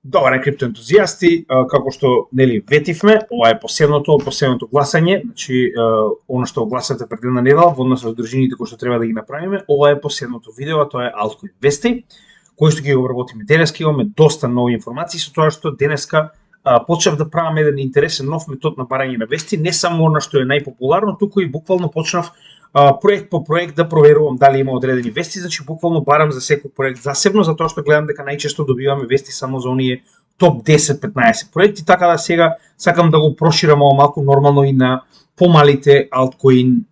Добар е, криптоентузијасти, како што нели ветивме, ова е последното гласање, значи она што гласате пред една недела во однос со држините кои што треба да ги направиме, ова е последното видео, а тоа е Altcoin Вести, кој што ги обработиме денеска. Имаме доста нови информации со тоа што денеска почнав да правам еден интересен нов метод на барање на вести, не само она што е најпопуларно, туку и буквално почнав проект по проект да проверувам дали има одредени вести, значи буквално барам за секој проект засебно, затоа што гледам дека најчесто добиваме вести само за оние топ 10-15 проекти, така да сега сакам да го проширам ова малку нормално и на помалите алткоини.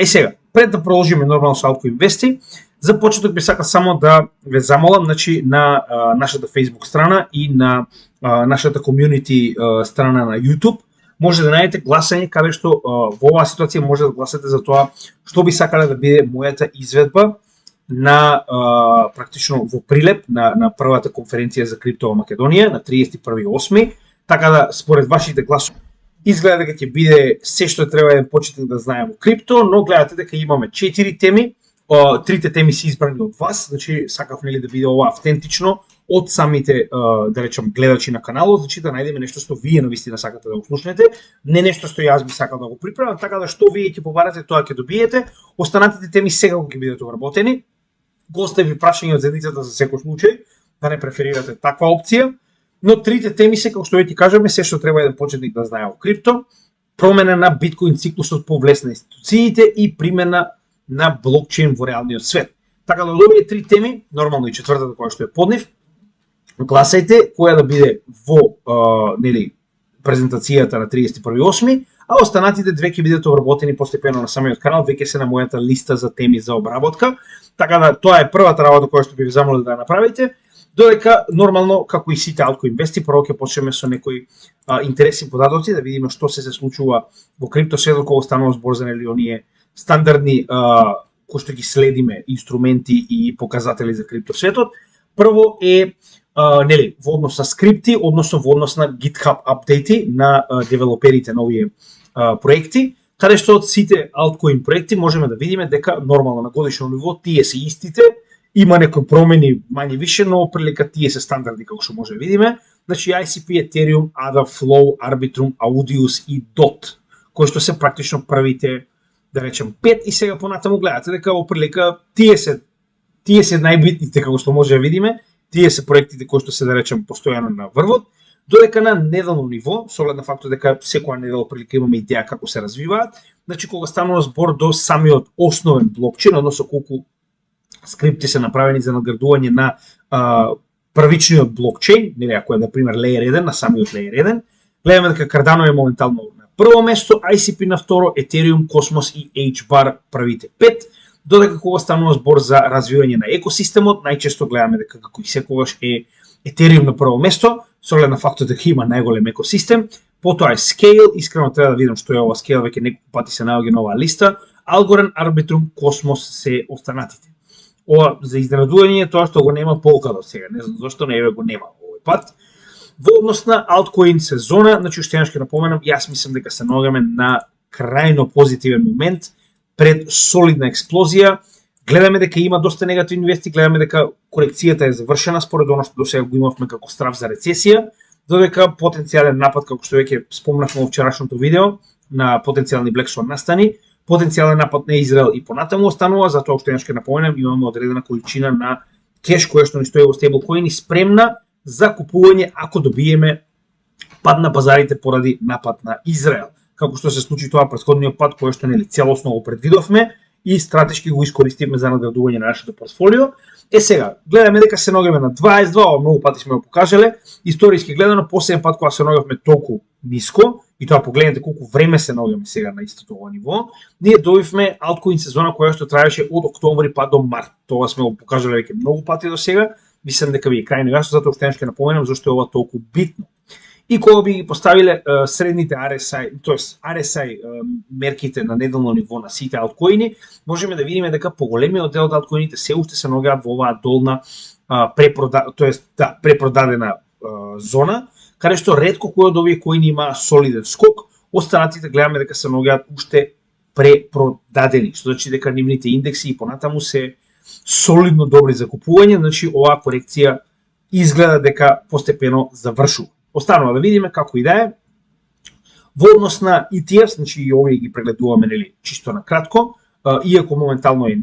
Сега, пред да продолжиме нормално со Altcoin Вести, за почеток би сакал само да ве замолам, значи на нашата Facebook страна и на нашата комјунити страна на YouTube може да најдете гласање каде што во оваа ситуација може да гласате за тоа што би сакале да биде мојата изведба на практично во прилеп на првата конференција за крипто во Македонија на 31.8. Така да според вашите гласови изгледа дека ќе биде се што треба еден почеток да знаеме во крипто, но гледате дека имаме 4 теми. Трите теми се избрани од вас, значи сакав нели да биде ова автентично од самите да речам гледачи на каналот, значи да најдеме нешто што вие навистина сакате да го слушнете, не нешто што јас би сакал да го припремам, така да што вие ќе побарате тоа ќе добиете. Останатите теми сега кога ќе бидат обработени. Го остави прашање од зедницата за секој случај, да не преферирате таква опција, но трите теми се како што веќе кажаме се што треба еден почетник да знае о крипто, промена на биткоин циклусот по влез на институциите и примена на блокчейн во реалниот свет. Така да од овие три теми, нормално и четвртата која што е под нив, гласајте која да биде во нели презентацијата на 31.8, а останатите две ќе бидат обработени постепено на самиот канал, веќе се на мојата листа за теми за обработка. Така да тоа е првата работа која што би ви замолил да направите. Додека нормално како и сите Altcoin Вести, прво ќе почнеме со некои интересни податоци да видиме што се случува во крипто светот кога станува збор за нели оние стандардни кои што ги следиме инструменти и показатели за крипто светот. Прво е нели во однос на скрипти, односно во однос на GitHub апдејти на девелоперите на овие проекти, каде што од сите Altcoin проекти можеме да видиме дека нормално на годишно ниво тие се истите, има некои промени мање више, но прилика тие се стандарди како што може да видиме. Значи ICP, Ethereum, ADA, Flow, Arbitrum, Audius и DOT, кои што се практично првите да речем 5 и сега понатаму гледате дека во прилика тие се најбитните како што може да видиме, тие се проектите кои што се да речем постојано на врвот, додека на неделно ниво, со оглед на фактот дека секоја недела прилика имаме идеја како се развиваат, значи кога станува збор до самиот основен блокчейн, односно колку скрипти се направени за надградување на првичниот блокчейн, нели ако е на пример Layer 1 на самиот Layer 1, гледаме дека Cardano е моментално на прво место, ICP на второ, Ethereum, Cosmos и HBAR првите 5, додека кога станува збор за развивање на екосистемот, најчесто гледаме дека како и секогаш е Ethereum на прво место, со оглед на фактот дека има најголем екосистем. Потоа е Scale, искрено треба да видам што е ова Scale, веќе неколку пати се наоѓа на оваа листа. Algorand, Arbitrum, Cosmos се останатите. Ова за изненадување тоа што го нема Polkadot сега, не знам зошто не го нема овој пат. Во однос на Altcoin сезона, значи уште еднаш ќе напоменам, јас мислам дека се наоѓаме на крајно позитивен момент пред солидна експлозија. Гледаме дека има доста негативни вести, гледаме дека корекцијата е завршена според оно што досега го имавме како страв за рецесија, додека потенцијален напад, како што веќе спомнавме во вчерашното видео, на потенцијални Black Swan настани, потенцијален напад на Израел и понатаму останува, затоа уште еднаш ќе напоменам, имаме одредена количина на кеш која што ни стои во стейблкоини спремна за купување ако добиеме пад на пазарите поради напад на Израел. Како што се случи тоа претходниот пат кој што нели целосно го предвидовме и стратешки го искористивме за надградување на нашето портфолио. Сега, гледаме дека се наоѓаме на 22, многу пати сме го покажале, историски гледано последен пат кога се наоѓавме толку ниско, и тоа погледнете колку време се наоѓаме сега на истото ова ниво, ние добивме Altcoin сезона која што траеше од октомври па до март. Тоа сме го покажале веќе многу пати до сега. Мислам дека ви е крајно јасно, затоа уште ќе напоменам зашто е ова толку битно. И кога би ги поставиле средните RSI, тоест RSI мерките на неделно ниво на сите алткоини, можеме да видиме дека поголемиот дел од алткоините се уште се наоѓаат во оваа долна препродадена зона, каде што ретко кој од овие коини има солиден скок, останатите гледаме дека се наоѓаат уште препродадени, што значи дека нивните индекси и понатаму се солидно добри за купување, значи оваа корекција изгледа дека постепено завршува. Останува да видиме како и да е. Во однос на ETF, значи и овие ги прегледуваме нели чисто на кратко, иако моментално е,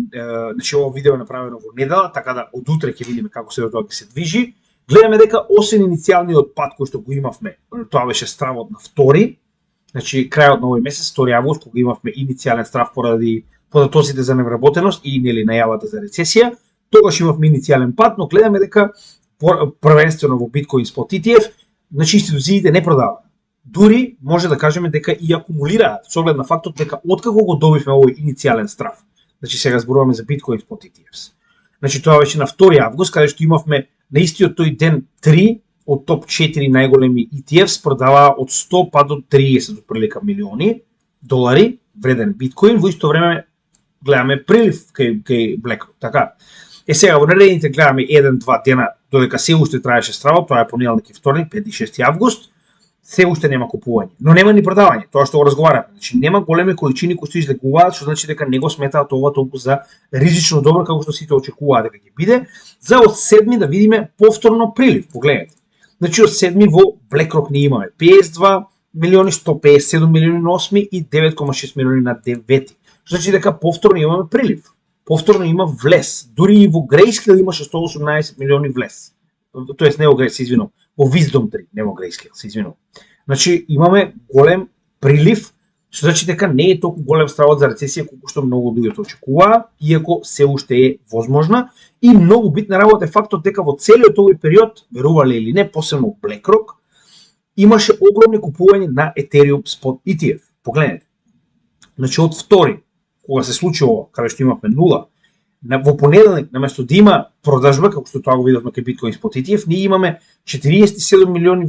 значи ово видео е направено во недела, така да од утре ќе видиме како се тоа ќе се движи. Гледаме дека освен иницијалниот пат кој што го имавме, тоа беше стравот на 2, значи крајот на овој месец, 2 август, кога имавме иницијален страв поради податоците за невработеност и нели најавата за рецесија, тогаш имавме иницијален пат, но гледаме дека првенствено во Bitcoin Spot ETF, значи институциите не продаваат. Дури може да кажеме дека и акумулираат со оглед на фактот дека откако го добивме овој иницијален страв. Значи сега зборуваме за Bitcoin Spot ETFs. Значи тоа беше на 2 август каде што имавме на истиот тој ден 3 од топ 4 најголеми ETFs продаваа од 100 па до 30 отприлика милиони долари вреден биткоин, во исто време гледаме прилив кај BlackRock, така. Сега во наредните гледаме 1-2 дена додека се уште траеше стравот, тоа е понеделник и вторник, 5 и 6 август, се уште нема купување, но нема ни продавање, тоа што го разговараме. Значи нема големи количини кои што излегуваат, што значи дека не го сметаат ова толку за ризично добро како што сите очекуваат дека ќе биде. За од 7 да видиме повторно прилив, погледнете. Значи од 7 во BlackRock ни имаме 52 милиони, 157 милиони на 8 и 9,6 милиони на 9. Значи дека повторно имаме прилив. Повторно има влез. Дури и во Grayscale имаше 118 милиони влез. Тоест не во Grayscale, се извинувам, во Wisdom 3, не во Grayscale, се извинувам. Значи имаме голем прилив, што значи дека не е толку голем стравот за рецесија колку што многу луѓе очекуваа, иако се уште е возможна. И многу битна работа е фактот дека во целиот овој период, верувале или не, посебно BlackRock, имаше огромни купување на Ethereum Spot ETF. Погледнете. Значи од 2 кога се случило, каде што имавме 0, во понеделник, наместо да има продажба, како што тоа го видовме кај Bitcoin Spot ETF, ние имаме 47 милиони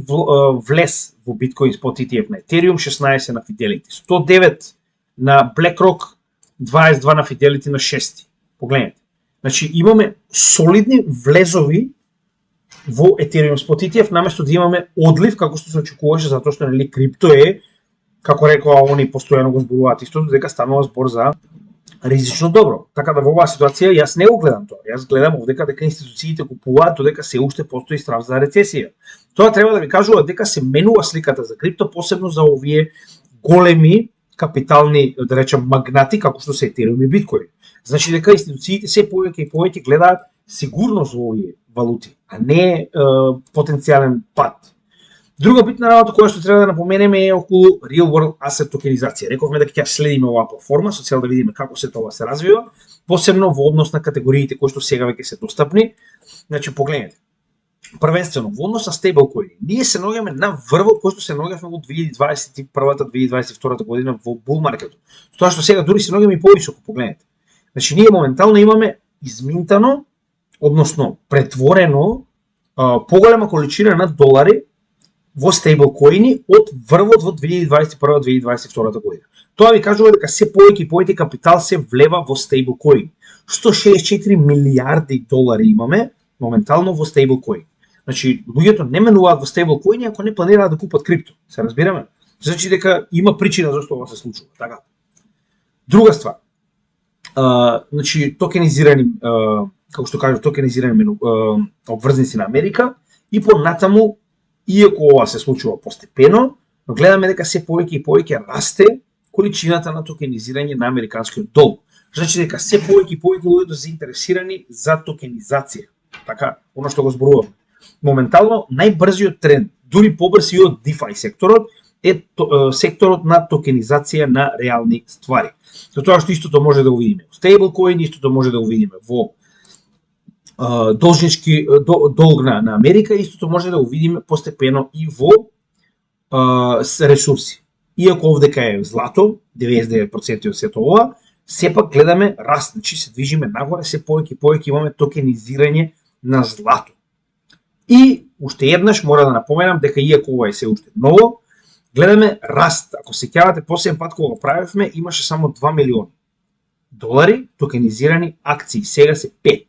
влез во Bitcoin Spot ETF на Ethereum, 16 на Fidelity, 109 на BlackRock, 22 на Fidelity на 6. Погледнете. Значи имаме солидни влезови во Ethereum Spot ETF, наместо да имаме одлив, како што се очекуваше, затоа што нели крипто е, како рекоа, они постојано го зборуваат истото, дека станува збор за ризично добро. Така да во оваа ситуација јас не го гледам тоа. Јас гледам овдека дека институциите купуваат додека се уште постои страв за рецесија. Тоа треба да ви кажува дека се менува сликата за крипто, посебно за овие големи капитални, да речем, магнати како што се Ethereum и Bitcoin. Значи дека институциите се повеќе и повеќе гледаат сигурност во овие валути, а не потенцијален пат. Друга битна работа која што треба да напоменеме е околу Real World Asset токенизација. Рековме дека ќе следиме оваа платформа со цел да видиме како се тоа се развива, посебно во однос на категориите кои што сега веќе се достапни. Значи погледнете. Првенствено во однос на стейблкоини. Ние се наоѓаме на врвот кој што се наоѓавме во 2021-2022 година во bull маркетот. Тоа што сега дури се наоѓаме и повисоко, погледнете. Значи ние моментално имаме изминтано, односно претворено поголема количина на долари во стейблкоини од врвот во 2021-2022 година. Тоа ви кажува дека се повеќе и повеќе капитал се влева во стейблкоини. 164 милиарди долари имаме моментално во стейблкоини. Значи, луѓето не менуваат во стейблкоини ако не планираат да купат крипто. Се разбираме? Значи дека има причина зашто ова се случува. Така. Друга ствар. Значи, токенизирани, како што кажав, токенизирани обврзници на Америка и понатаму, иако ова се случува постепено, но гледаме дека се повеќе и повеќе расте количината на токенизирање на американскиот долг. Значи дека се повеќе и повеќе луѓето заинтересирани за токенизација. Така, оно што го зборуваме. Моментално најбрзиот тренд, дури побрз и од DeFi секторот, е секторот на токенизација на реални ствари. Затоа што истото може да го видиме во стейблкоин, истото може да го видиме во должнички долг на Америка, истото може да го видиме постепено и во ресурси. Иако овдека е злато, 99% од сето ова, сепак гледаме раст, значи се движиме нагоре, се повеќе и повеќе имаме токенизирање на злато. И уште еднаш мора да напоменам дека иако ова е се уште ново, гледаме раст. Ако се сеќавате последен пат кога го правевме, имаше само 2 милиони долари токенизирани акции, сега се 5.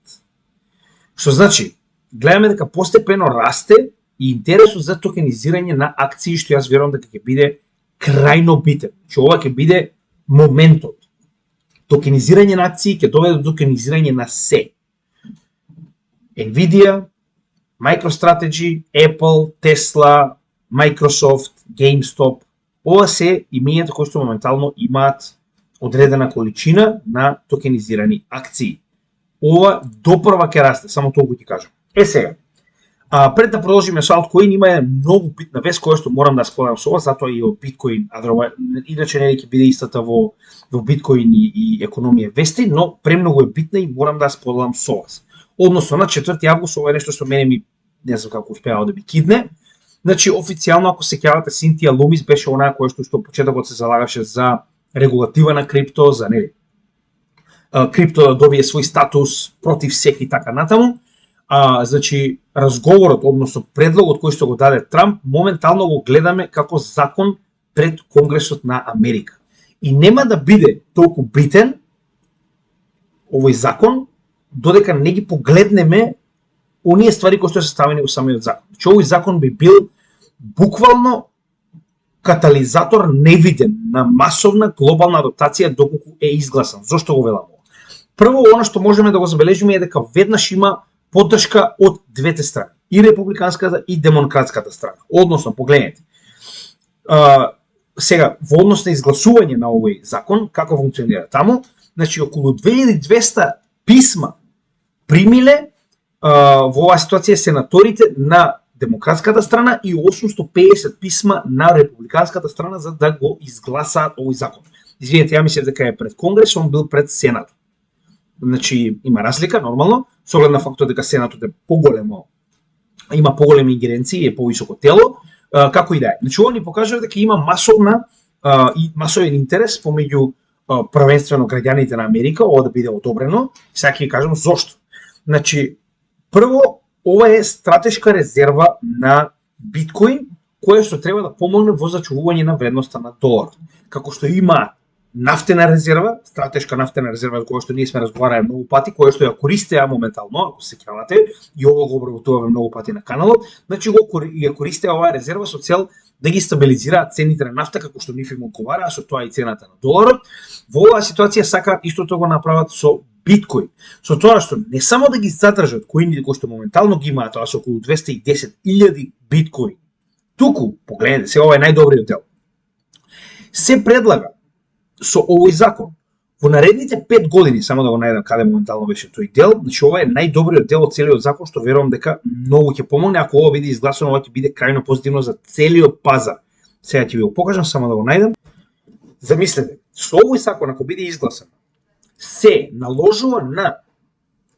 Што значи, гледаме дека постепено расте и интересот за токенизирање на акции, што јас верувам дека ќе биде крајно битен. Што ова ќе биде моментот. Токенизирање на акции ќе доведе до токенизирање на се. Nvidia, MicroStrategy, Apple, Tesla, Microsoft, GameStop, ова се имењата кои што моментално имаат одредена количина на токенизирани акции. Ова допрва ќе расте, само толку ти кажам. Сега, пред да продолжиме со алткоин, има многу битна вест која што морам да споделам со вас, затоа и од биткоин, иначе не ќе биде истата во биткоин и економија вести, но премногу е битна и морам да споделам со вас. Односно на 4 август, ова е нешто што мене ми не знам како успеа да ми кидне. Значи официјално, ако се сеќавате, Синтија Лумис беше онаа која што почетокот се залагаше за регулатива на крипто, за крипто да добие свој статус против СЕК и така натаму. Значи разговорот, односно предлогот кој што го даде Трамп, моментално го гледаме како закон пред Конгресот на Америка. И нема да биде толку битен овој закон додека не ги погледнеме оние ствари кои што се ставени во самиот закон. Значи овој закон би бил буквално катализатор невиден на масовна глобална адаптација доколку е изгласан. Зошто го велам ова? Прво, она што можеме да го забележиме е дека веднаш има поддршка од двете страни, и републиканската и демократската страна. Односно, погледнете. Сега, во однос на изгласување на овој закон, како функционира таму, значи околу 2200 писма примиле во оваа ситуација сенаторите на демократската страна и 850 писма на републиканската страна за да го изгласаат овој закон. Извинете, ја мислев дека е пред Конгрес, он бил пред Сенат. Значи има разлика нормално, со оглед на фактот дека Сенатот е поголемо, има поголеми ингеренции, е повисоко тело, како и да е. Значи ова ни покажува дека има масовен интерес помеѓу првенствено граѓаните на Америка ова да биде одобрено. Сега ќе ви кажам зошто. Значи прво, ова е стратешка резерва на биткоин, која што треба да помогне во зачувување на вредноста на долар. Како што има нафтена резерва, стратешка нафтена резерва, која што ние сме разговарале многу пати, која што ја користеа моментално, ако се сеќавате, и ова го обработуваме многу пати на каналот, значи ја користеа оваа резерва со цел да ги стабилизираат цените на нафта како што нив им одговара, а со тоа и цената на доларот. Во оваа ситуација сакаат истото го направат со биткоин. Со тоа што не само да ги задржат коините кои што моментално ги имаат, тоа со околу 210.000 биткоин. Туку, погледнете, се ова е најдобриот дел. Се предлага со овој закон во наредните 5 години, само да го најдам каде моментално беше тој дел, значи ова е најдобриот дел од целиот закон што верувам дека многу ќе помогне, ако ова биде изгласано, ова ќе биде крајно позитивно за целиот пазар. Сега ќе ви го покажам, само да го најдам. Замислете, со овој закон ако биде изгласан, се наложува на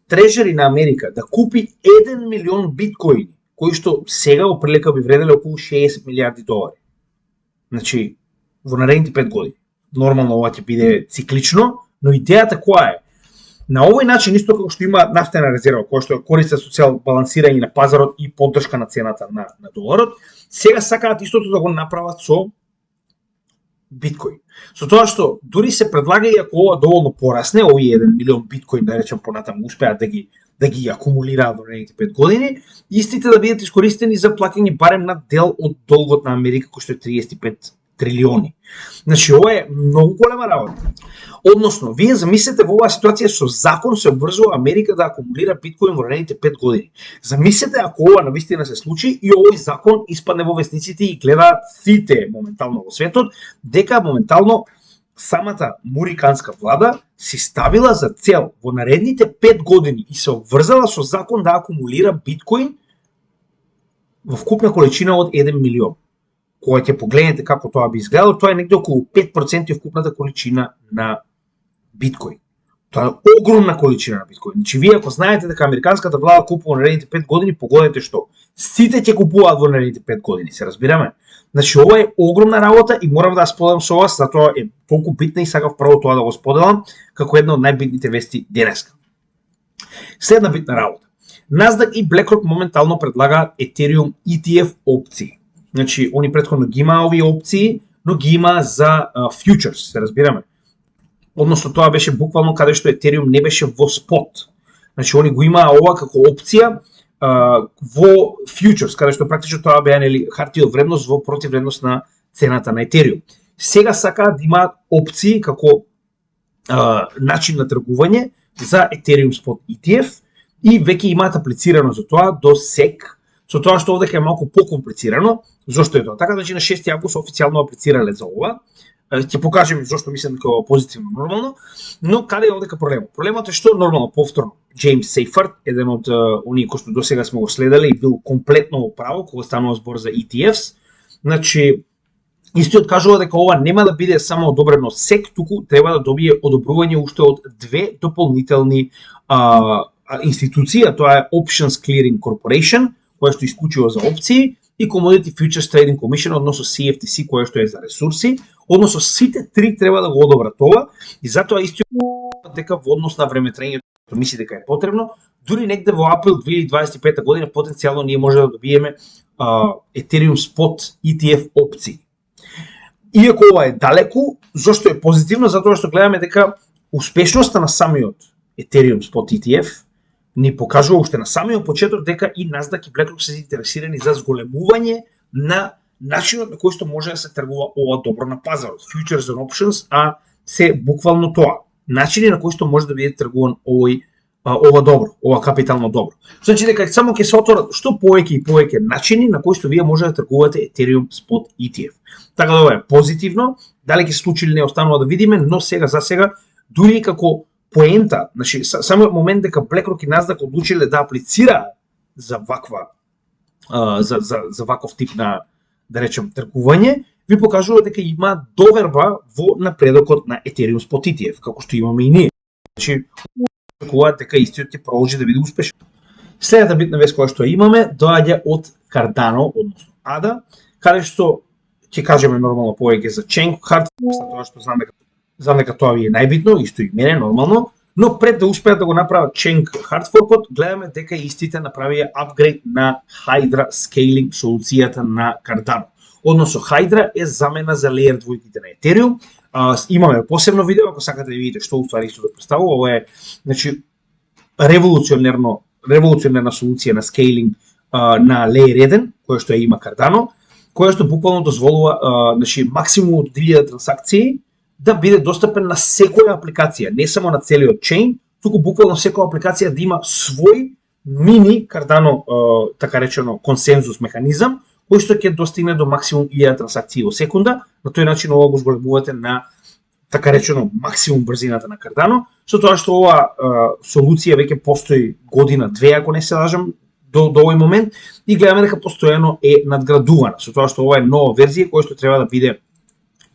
трежери на Америка да купи 1 милион биткоини, кои што сега во прилика би вределе околу 60 милиарди долари. Значи, во наредните 5 години. Нормално ова ќе биде циклично, но идејата која е? На овој начин, исто како што има нафтена резерва, која што користи со цел балансирање на пазарот и поддршка на цената на доларот, сега сакаат истото да го направат со биткоин. Со тоа што дури се предлага и ако ова доволно порасне, овие 1 милион биткоин, да речем понатаму, успеат да ги акумулираат во наредните 5 години, истите да бидат искористени за плаќање барем на дел од долгот на Америка, кој што е 35 трилиони. Значи, ова е многу голема работа. Односно, вие замислете во оваа ситуација со закон се обврзува Америка да акумулира биткоин во наредните 5 години. Замислете ако ова навистина се случи и овој закон испадне во вестниците и гледаат сите моментално во светот, дека моментално самата муриканска влада си ставила за цел во наредните 5 години и се обврзала со закон да акумулира биткоин во вкупна количина од 1 милион. Кога ќе погледнете како тоа би изгледало, тоа е негде околу 5% од вкупната количина на биткоин. Тоа е огромна количина на биткоин. Значи, вие ако знаете дека американската влада купува во наредните 5 години, погодете што. Сите ќе купуваат во наредните 5 години, се разбираме? Значи, ова е огромна работа и морам да ја споделам со вас, затоа е толку битна и сакав прво тоа да го споделам, како една од најбитните вести денеска. Следна битна работа. Nasdaq и BlackRock моментално предлагаат Ethereum ETF опции. Значи, они претходно ги има овие опции, но ги има за futures, се разбираме. Односно, тоа беше буквално каде што Ethereum не беше во спот. Значи, они го имаа ова како опција во futures, каде што практично тоа беа хартија од вредност во противвредност на цената на Ethereum. Сега сакаат да имаат опции како начин на тргување за Ethereum Spot ETF, и веќе имаат аплицирано за тоа до SEC, со тоа што овде е малку покомплицирано. Зошто е тоа? Така, значи на 6 август официјално аплицирале за ова. Ќе покажем зошто мислам дека ова позитивно нормално, но каде е овдека проблемот? Проблемот е што нормално повторно Джеймс Сейфард, еден од оние кои што досега сме го следеле и бил комплетно во право кога станува збор за ETFs. Значи истиот кажува дека ова нема да биде само одобрено од SEC, туку треба да добие одобрување уште од две дополнителни институции, а тоа е Options Clearing Corporation, која што исклучува за опции, и Commodity Futures Trading Commission, односно CFTC, која што е за ресурси, односно сите три треба да го одобрат ова, и затоа истиот дека во однос на времетраењето мисли дека е потребно, дури негде во април 2025 година потенцијално ние може да добиеме Ethereum Spot ETF опции. Иако ова е далеку, зошто е позитивно? Затоа што гледаме дека успешноста на самиот Ethereum Spot ETF ни покажува уште на самиот почеток дека и Nasdaq и BlackRock се заинтересирани за зголемување на начинот на кој што може да се тргува ова добро на пазарот. Futures and options, а се буквално тоа. Начини на кој што може да биде тргуван ова добро, ова капитално добро. Значи дека само ќе се отворат што повеќе и повеќе начини на кои што вие може да тргувате Ethereum Spot ETF. Така да ова е позитивно, дали ќе се случи или не останува да видиме, но сега за сега дури како поента, значи самиот момент дека BlackRock и Nasdaq одлучиле да аплицираат за за ваков тип на, да речем, тргување, ви покажува дека има доверба во напредокот на Ethereum Spot ETF, како што имаме и ние. Значи очекуваат дека истиот ќе продолжи да биде успешен. Следната битна вест која што имаме доаѓа од Cardano, односно ADA, каде што ќе кажеме нормално повеќе за Chain Hardfork, тоа што знам дека тоа ви е најбитно, исто и мене нормално, но пред да успеат да го направат Chain Hardforkот, гледаме дека истите направија апгрейд на Hydra Scaling солуцијата на Cardano. Односно Hydra е замена за Layer 2 на Ethereum. Имаме посебно видео, ако сакате да видите што уствари исто да представува. Ова е, значи, револуционерна солуција на скейлинг на Layer 1, која што ја има Cardano, која што буквално дозволува значи максимум од 1000 трансакции да биде достапен на секоја апликација, не само на целиот чейн, туку буквално секоја апликација да има свој мини Cardano така речено консензус механизам, кој што ќе достигне до максимум 1000 трансакции во секунда. На тој начин ова го зголемувате на така речено максимум брзината на Cardano, со тоа што ова солуција веќе постои година-две, ако не се лажам, до овој момент, и гледаме дека постојано е надградувана, со тоа што ова е нова верзија која што треба да биде,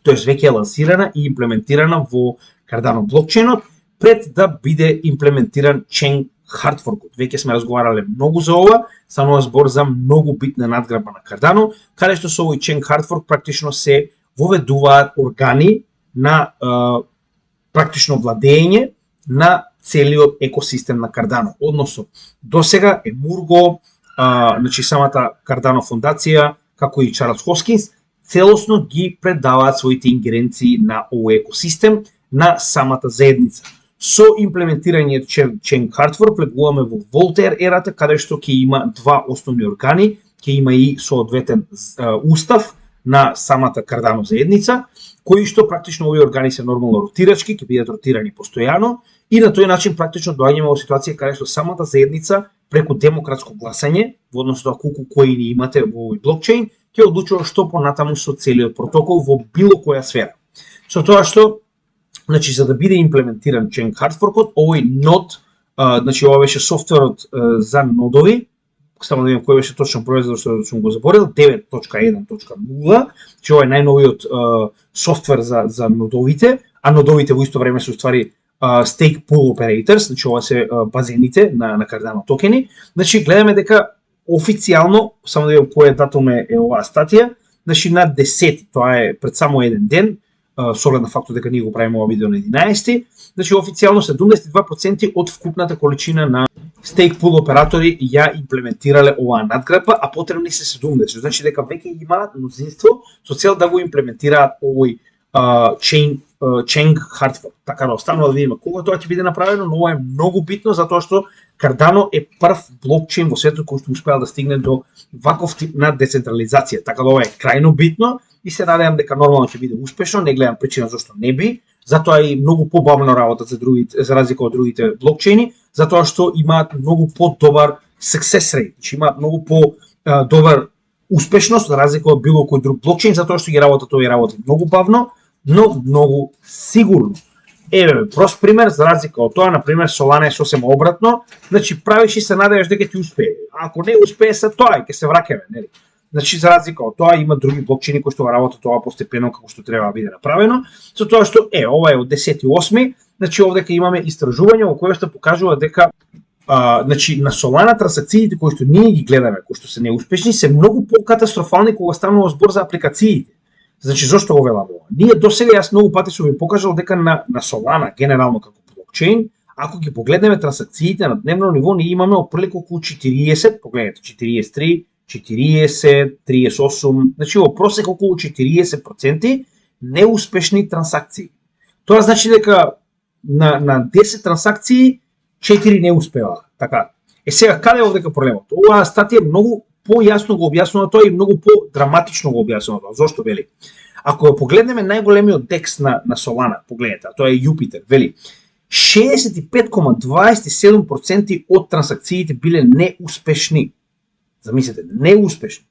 тоест веќе е лансирана и имплементирана во Cardano блокчейнот, пред да биде имплементиран Chain Hardforkот. Веќе сме разговарале многу за ова, станува збор за многу битна надградба на Cardano, каде што со овој Chain Hardfork практично се воведуваат органи на практично владење на целиот екосистем на Cardano. Односно, досега Emurgo, значи самата Cardano фондација, како и Чарлс Хоскинс, целосно ги предаваат своите ингеренции на овој екосистем на самата заедница. Со имплементирање Chain Hardfork влегуваме во Voltaire ерата, каде што ќе има два основни органи, ќе има и соодветен устав на самата Cardano заедница, кои што практично овие органи се нормално ротирачки, ќе бидат ротирани постојано, и на тој начин практично доаѓаме во ситуација каде што самата заедница преку демократско гласање, во однос на колку коини имате во овој блокчейн, ќе одлучува што понатаму со целиот протокол во било која сфера. Со тоа што, значи, за да биде имплементиран Chain Hardforkот, овој нод, значи ова беше софтверот за нодови, само да видам кој беше точно производот што сум го заборил, 9.1.0, че ова е најновиот софтвер за нодовите, а нодовите во исто време се уствари stake pool operators, значи ова се базените на Cardano токени. Значи гледаме дека официјално, само да видам кој датум е оваа статија, значи на 10, тоа е пред само еден ден, со оглед на фактот дека ние го правиме ова видео на 11, значи официјално 72% од вкупната количина на stake pool оператори ја имплементирале оваа надградба, а потребни се 70. Значи дека веќе имаат мнозинство со цел да го имплементираат овој Chain Hardfork. Така да останува да видиме кога тоа ќе биде направено, но ова е многу битно затоа што Cardano е прв блокчейн во светот кој што успеал да стигне до ваков тип на децентрализација. Така да ова е крајно битно и се надевам дека нормално ќе биде успешно, не гледам причина зашто не би. Затоа е и многу побавна работа за разлика од другите блокчейни, затоа што имаат многу по-добар success rate, значи имаат многу по-добар успешност за разлика од било кој друг блокчейн, затоа што ги работат овие работи многу бавно, но многу сигурно. Еве, прост пример, за разлика од тоа, на пример, Solana е сосем обратно, значи правиш и се надеваш дека ќе успее. Ако не успее се тоа, ќе се враќаме, нели? Значи за разлика од тоа има други блокчейни кои што работат тоа постепено како што треба да биде направено, со тоа што ова е од 10.8, значи овдека имаме истражување во кое што покажува дека значи на Solana трансакциите кои што ние ги гледаме, кои што се неуспешни, се многу по-катастрофални кога станува збор за апликациите. Значи зошто го велам ова? Ние досега јас многу пати сум ви покажал дека на Solana генерално како блокчейн, ако ги погледнеме трансакциите на дневно ниво, ние имаме оприлика околу 40, погледнете 43, 40, 38, значи во просек околу 40% неуспешни трансакции. Тоа значи дека на 10 трансакции 4 не успеваа. Така. Сега каде е овдека проблемот? Оваа статија многу појасно го објаснува тоа и многу по-драматично го објаснува тоа. Зошто вели? Ако го погледнеме најголемиот DEX на Solana, погледнете, тоа е Jupiter, вели 65,27% од трансакциите биле неуспешни. Замислете, неуспешни.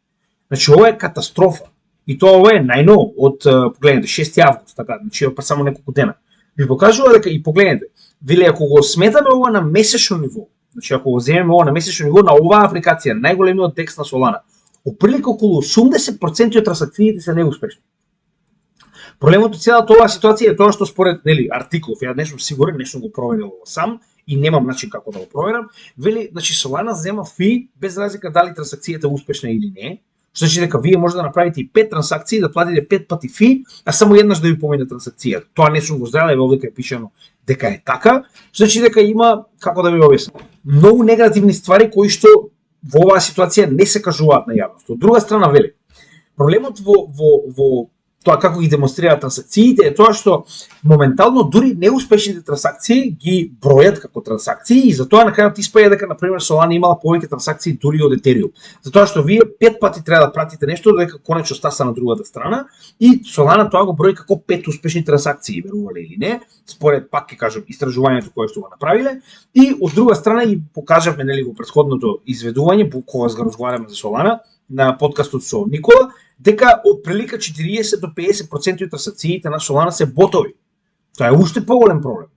Значи ова е катастрофа. И тоа ова е најново од погледнете 6 август, така, значи пред само неколку дена. Ви покажува дека и погледнете, вели ако го сметаме ова на месечно ниво, значи ако го земеме ова на месечно ниво на оваа апликација, најголемиот DEX на Solana, оприлика околу 80% од трансакциите се неуспешни. Проблемот од целата оваа ситуација е тоа што според артиклов, ја не сум сигурен, не сум го проверил сам и немам начин како да го проверам, вели, значи Solana зема фи без разлика дали трансакцијата е успешна или не. Што значи дека вие може да направите и 5 трансакции, да платите 5 пати фи, а само еднаш да ви помине трансакцијата. Тоа не сум го знаел, еве овде е пишано дека е така. Што значи дека има, како да ви објаснам, многу негативни ствари кои што во оваа ситуација не се кажуваат на јавност. Од друга страна вели, проблемот во тоа како ги демонстрираат трансакциите е тоа што моментално дури неуспешните трансакции ги бројат како трансакции и затоа на крајот испаѓа дека на пример Solana имала повеќе трансакции дури од Ethereum. Затоа што вие 5 пати треба да пратите нешто додека конечно стаса на другата страна и Solana тоа го брои како 5 успешни трансакции, верувале или не, според пак ќе кажам истражувањето кое што го направиле и од друга страна и покажавме нели во претходното изведување кога го разговараме за Solana на подкастот со Никола, дека од прилика 40 до 50% од трансакциите на Solana се ботови. Тоа е уште поголем проблем.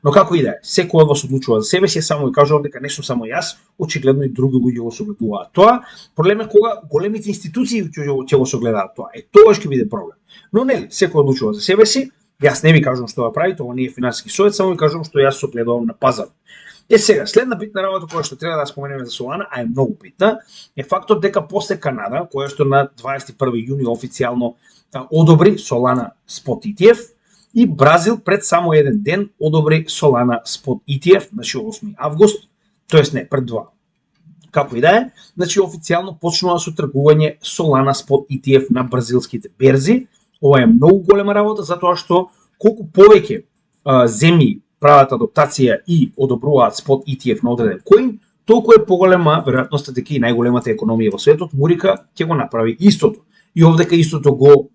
Но како и да е, секој од вас одлучува за себе си, само ви кажувам дека не сум само јас, очигледно и други луѓе го согледуваат тоа. Проблем е кога големите институции ќе го согледаат тоа. Тоа ќе биде проблем. Но нели, секој одлучува за себе си. Јас не ви кажувам што да прави, тоа не е финансиски совет, само ви кажувам што јас согледувам на пазар. Сега, следна битна работа која што треба да споменеме за Solana, а е многу битна, е фактот дека после Канада, која што на 21 јуни официјално одобри Solana Spot ETF, и Бразил пред само еден ден одобри Solana Spot ETF, значи 8 август, тоест не, пред 2. Како и да е, значи официјално почнува со тргување Solana Spot ETF на бразилските берзи. Ова е многу голема работа затоа што колку повеќе земји прават адаптација и одобруваат Spot ETF на одреден коин, толку е поголема веројатноста дека и најголемата економија во светот, Мурика, ќе го направи истото. И овдека истото го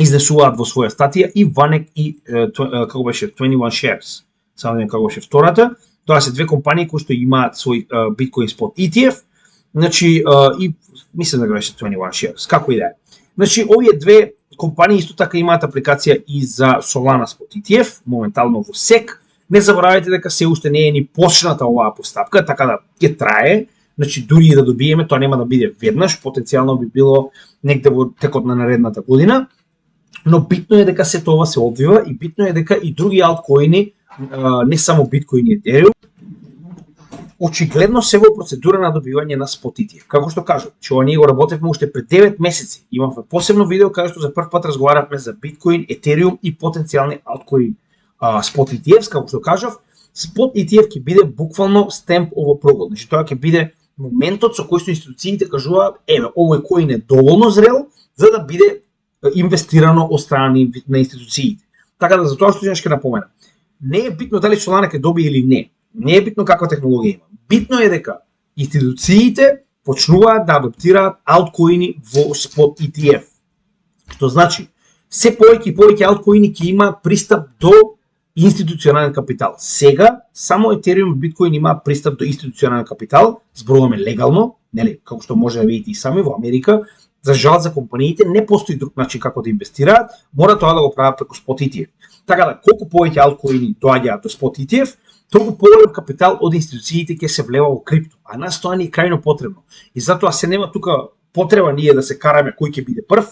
изнесуваат во своја статија и Vanek и како беше 21 Shares. Само не како беше втората. Тоа се две компании кои што имаат свој Bitcoin Spot ETF, значи и мислам дека беше 21 Shares. Како и да е. Значи овие две компании исто така имаат апликација и за Solana Spot ETF, моментално во SEC. Не заборавајте дека се уште не е ни почната оваа постапка, така да ќе трае. Значи дури и да добиеме, тоа нема да биде веднаш, потенцијално би било негде во текот на наредната година. Но битно е дека се тоа се одвива и битно е дека и други алткоини, не само Bitcoin и Ethereum, очигледно се во процедура на добивање на Spot ETF. Како што кажав, че ние го работевме уште пред 9 месеци. Имавме посебно видео каде што за прв пат разговаравме за Bitcoin, Ethereum и потенцијални алткоини Spot ETFs, како што кажав. Spot ETF ќе биде буквално stamp of approval. Значи тоа ќе биде моментот со кој што институциите кажуваат, еве, овој коин е доволно зрел за да биде инвестирано од страна на институциите. Така да затоа што ќе напоменам. Не е битно дали Solana ќе добие или не. Не е битно каква технологија има. Битно е дека институциите почнуваат да адаптираат алткоини во Spot ETF. Што значи, се повеќе и повеќе алткоини ќе има пристап до институционален капитал. Сега само Ethereum и Bitcoin има пристап до институционален капитал, зборуваме легално, нели, како што може да видите и сами во Америка. За жал за компаниите не постои друг начин како да инвестираат, мора тоа да го прават преку Spot ETF. Така да, колку повеќе алткоини доаѓаат до Spot ETF, толку поголем капитал од институциите ќе се влева во крипто, а нас тоа ни е крајно потребно. И затоа се нема тука потреба ние да се караме кој ќе биде прв.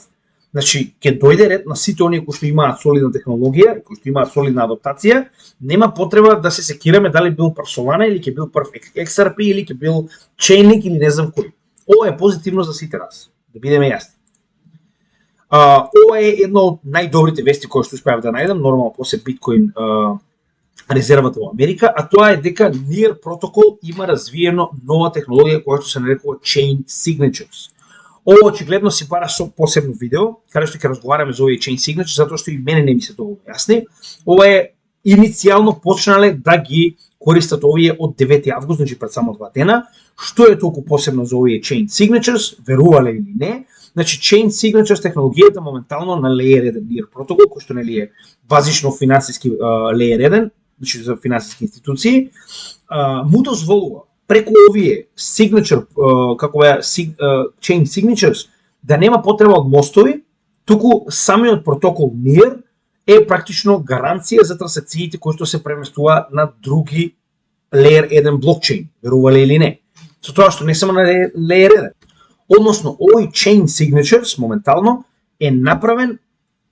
Значи, ќе дојде ред на сите оние кои што имаат солидна технологија, кои што имаат солидна адаптација, нема потреба да се секираме дали бил прв Solana или ќе бил прв XRP или ќе бил Chainlink или не знам кој. Ова е позитивно за сите нас, да бидеме јасни. Ова е едно од најдобрите вести кои што успеав да најдам, нормално после Bitcoin резервата во Америка, а тоа е дека Near Protocol има развиено нова технологија која што се нарекува Chain Signatures. Ова очигледно се бара со посебно видео, каде што ќе разговараме за овие Chain Signatures, затоа што и мене не ми се толку јасни. Ова е иницијално почнале да ги користат овие од 9 август, значи пред само 2 дена. Што е толку посебно за овие Chain Signatures, верувале или не? Значи Chain Signatures технологијата моментално на Layer 1 Near Protocol, кој што нели е базично финансиски Layer 1, значи за финансиски институции, му дозволува преку овие signature, како е chain signatures, да нема потреба од мостови, туку самиот протокол NEAR е практично гаранција за трансакциите кои што се преместуваат на други Layer 1 блокчейн, верувале или не. Со тоа што не само на Layer 1. Односно, овој chain signatures моментално е направен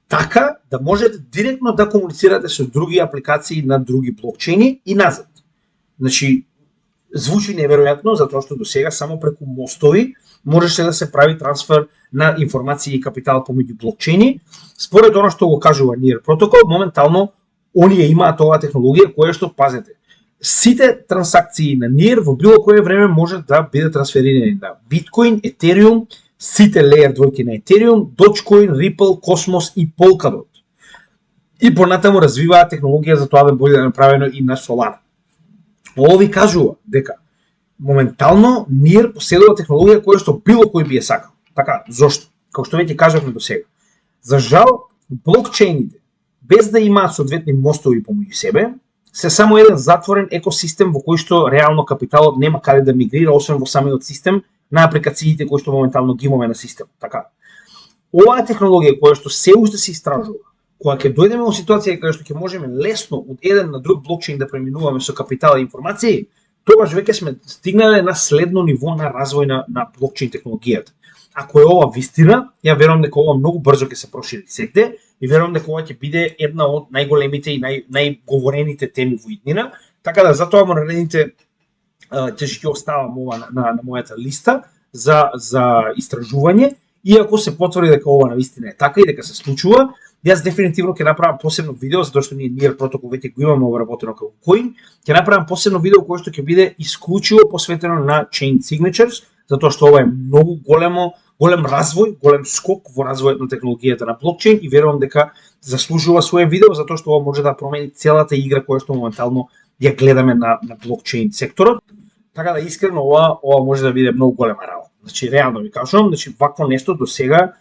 така да можете директно да комуницирате со други апликации на други блокчейни и назад. Значи, звучи неверојатно, затоа што досега само преку мостови можеше да се прави трансфер на информации и капитал помеѓу блокчейни. Според она што го кажува Near Protocol, моментално оние имаат оваа технологија која што, пазете, сите трансакции на Near во било кое време може да бидат трансферирани на Bitcoin, Ethereum, сите Layer 2 на Ethereum, Dogecoin, Ripple, Cosmos и Polkadot. И понатаму развиваат технологија за тоа да биде направено и на Solana. Ово ви кажува дека моментално Near поседува технологија која што било кој би е сакал. Така, зошто? Како што веќе кажавме до сега. За жал, блокчейните, без да имаат соодветни мостови помеѓу себе, се само еден затворен екосистем во кој што реално капиталот нема каде да мигрира, освен во самиот систем на апликациите кои што моментално ги имаме на систем. Така. Оваа технологија која што се уште се истражува, кога ќе дојдеме во ситуација каде што ќе можеме лесно од еден на друг блокчейн да преминуваме со капитал и информации, тогаш веќе сме стигнале на следно ниво на развој на блокчейн технологијата. Ако е ова вистина, ја верувам дека ова многу брзо ќе се прошири секде и верувам дека ова ќе биде една од најголемите и најговорените теми во иднина, така да затоа во наредните ќе оставам ова на мојата листа за истражување, и ако се потврди дека ова навистина е така и дека се случува, јас дефинитивно ќе направам посебно видео, затоа што ние Near Protocol веќе го имаме обработено како коин, ќе направам посебно видео кое што ќе биде исклучиво посветено на Chain Signatures, затоа што ова е многу голем развој, голем скок во развојот на технологијата на блокчейн и верувам дека заслужува своје видео, затоа што ова може да промени целата игра која што моментално ја гледаме на блокчейн секторот. Така да искрено ова може да биде многу голема работа. Значи реално ви кажувам, значи вакво нешто до сега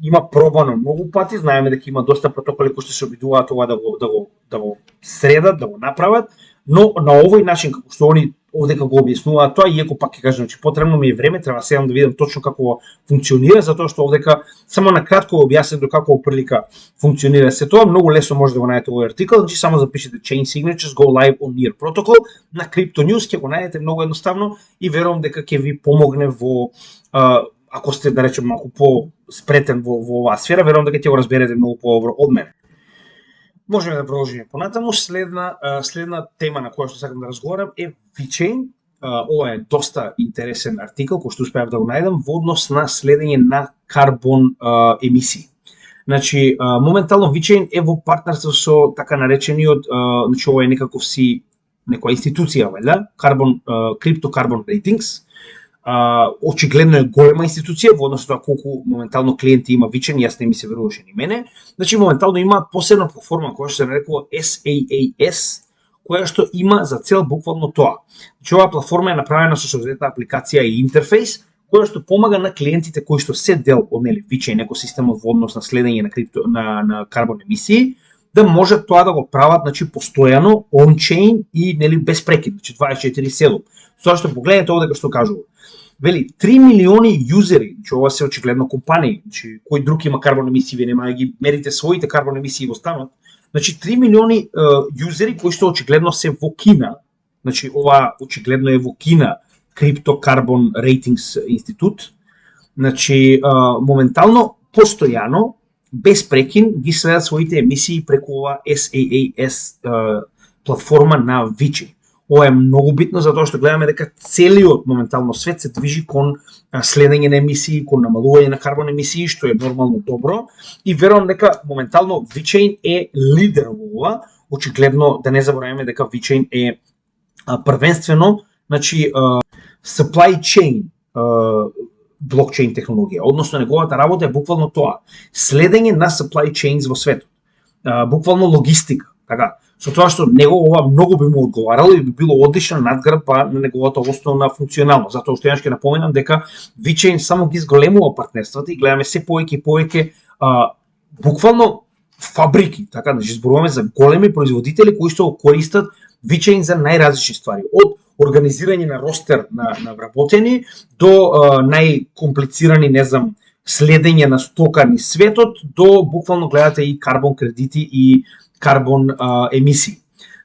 има пробано многу пати, знаеме дека има доста протоколи кои што се обидуваат ова да го средат, да го направат, но на овој начин како што они овдека го објаснуваат тоа, иако пак ќе кажам, че потребно ми е време, треба седам да видам точно како функционира, затоа што овдека само на кратко објаснет до како прилика функционира се тоа, многу лесно може да го најдете овој артикл, значи само запишете Chain Signatures go live on Near Protocol на Crypto News, ќе го најдете многу едноставно и верувам дека ќе ви помогне во ако сте, да речем, малку по-спретен во оваа сфера, верувам дека ќе го разберете многу подобро од мене. Можеме да продолжиме понатаму. Следна тема на која што сакам да разговарам е VeChain. Ова е доста интересен артикл кој што успеав да го најдам во однос на следење на карбон емисии. Значи, моментално VeChain е во партнерство со така наречениот, значи ова е некаков некоја институција, вајда, Crypto Carbon Ratings. Очигледно е голема институција во однос на тоа колку моментално клиенти има VeChain, јас не ми се веруваше ни мене. Значи моментално има посебна платформа која што се нарекува SaaS, која што има за цел буквално тоа. Значи оваа платформа е направена со соодветна апликација и интерфејс, која што помага на клиентите кои што се дел од VeChain екосистемот во однос на следење на карбон емисии, да може тоа да го прават, значи постојано on-chain и нели без прекид, значи 24/7. Тоа што погледнете овде што кажува. Вели 3 милиони юзери, че ова се очигледно компании, значи кој друг има карбон емисии, вие нема да ги мерите своите карбон емисии во станот. Значи 3 милиони юзери кои што очигледно се во Кина, значи ова очигледно е во Кина, Crypto Carbon Ratings институт. Значи моментално постојано без прекин ги следат своите емисии преку ова SaaS платформа на VeChain. Ова е многу битно затоа што гледаме дека целиот моментално свет се движи кон следење на емисии, кон намалување на карбон емисии, што е нормално добро, и верувам дека моментално VeChain е лидер во ова. Очигледно да не забораваме дека VeChain е првенствено, значи supply chain блокчейн технологија, односно неговата работа е буквално тоа, следење на supply chains во светот, буквално логистика, така. Со тоа што него ова многу би му одговарало и би било одлична надградба на неговата основна функционалност. Затоа што јас ќе напоменам дека VeChain само ги зголемува партнерствата и гледаме се повеќе и повеќе буквално фабрики, така, значи зборуваме за големи производители кои што користат VeChain за најразлични ствари, од организирање на ростер на вработени до најкомплицирани, не знам, следење на стока низ светот, до буквално гледате и карбон кредити и карбон емисии.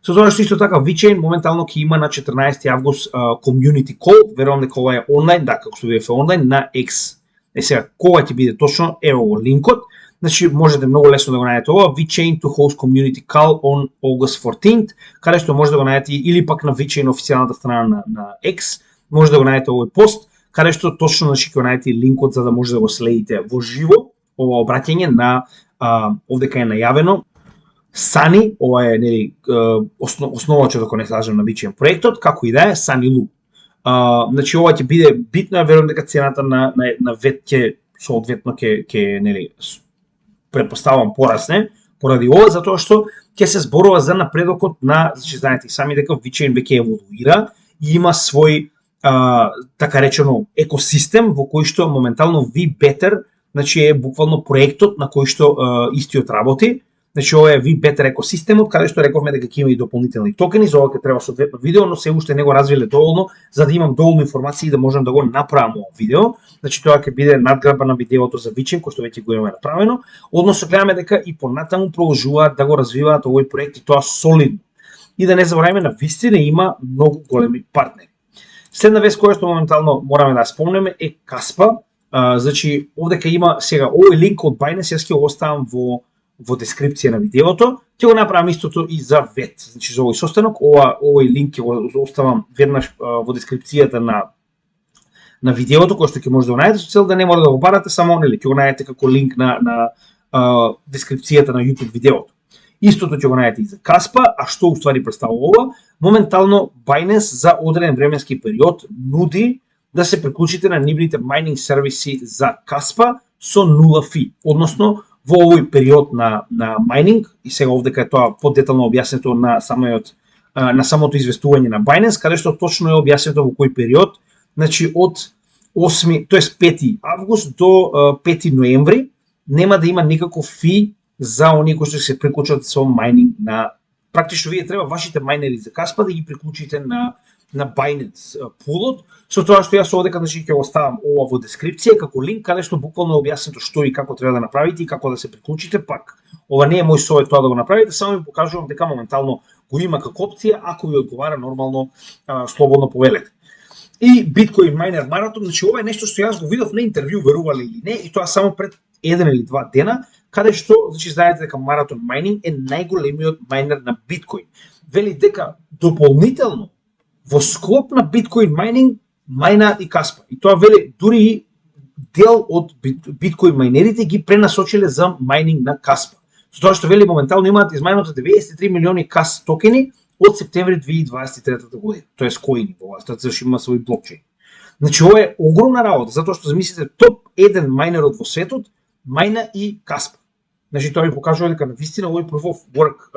Со тоа што исто така VeChain моментално ќе има на 14 август community call, верувам дека ова е онлайн, да, како што видите онлайн на X. Сега кога ќе биде точно, ево линкот. Значи можете многу лесно да го најдете ова, VeChain to host community call on August 14th, каде што може да го најдете или пак на VeChain официјалната страна на X, може да го најдете овој пост, каде што точно ќе го најдете линкот за да може да го следите во живо ова обраќање на овде кај е најавено Сани, ова е нели основачот, ако не се лажам, на VeChain проектот, како и да е, Сани Лу. Значи ова ќе биде битно, верувам дека цената на вет ќе соодветно ќе нели претпоставам порасне поради ова, затоа што ќе се зборува за напредокот на, значи знаете сами дека VeChain веќе еволуира и има свој така речено екосистем во кој што моментално VBetter, значи е буквално проектот на кој што истиот работи. Значи ова е VBetter екосистемот, каде што рековме дека ќе има и дополнителни токени, за ова ќе треба соодветно видео, но се уште не го развиле доволно за да имам доволно информации да можам да го направам ова видео. Значи тоа ќе биде надградба на видеото за VeChain кој што веќе го имаме направено. Односно гледаме дека и понатаму продолжуваат да го развиваат овој проект и тоа солидно. И да не забораваме, на вистина има многу големи партнери. Следна вест која што моментално мораме да спомнеме е Каспа. Значи овдека има сега овој линк од Binance, јас ќе го оставам во дескрипција на видеото. Ќе го направам истото и за ВЕТ. Значи за овој состанок, овој линк ќе го оставам веднаш во дескрипцијата на видеото кој што ќе може да го најдете, со цел да не мора да го барате, само нели ќе го најдете како линк на дескрипцијата на YouTube видеото. Истото ќе го најдете и за Каспа, а што уствари представува ова? Моментално Binance за одреден временски период нуди да се приклучите на нивните майнинг сервиси за Каспа со нула фи, односно во овој период на майнинг, и сега овдека е тоа подетално објаснето на самото известување на Binance, каде што точно е објаснето во кој период, значи од 5 август до 5 ноември нема да има никаков фи за оние кои што се приклучат со майнинг на, практично вие треба вашите майнери за Каспа да ги приклучите на Binance пулот, со тоа што јас овдека значи ќе го оставам ова во дескрипција како линк каде што буквално е објаснето што и како треба да направите и како да се приклучите. Пак ова не е мој совет тоа да го направите, само ви покажувам дека моментално го има како опција, ако ви одговара нормално слободно повелете. И Bitcoin Miner Marathon, значи ова е нешто што јас го видов на интервју, верували или не, и тоа само пред 1 или 2 дена, каде што, значи знаете дека Marathon Mining е најголемиот майнер на Bitcoin. Вели дека дополнително во склоп на Bitcoin Mining мајнаат и Каспа. И тоа вели дури дел од Bitcoin майнерите ги пренасочиле за майнинг на Каспа. Со тоа што вели моментално имаат измајнато 93 милиони CAS токени од септември 2023 година. Тоест коини во оваа стација има свој блокчейн. Значи ова е огромна работа, затоа што замислите топ 1 мајнерот во светот мајна и Каспа. Значи тоа ви покажува дека навистина овој Proof of Work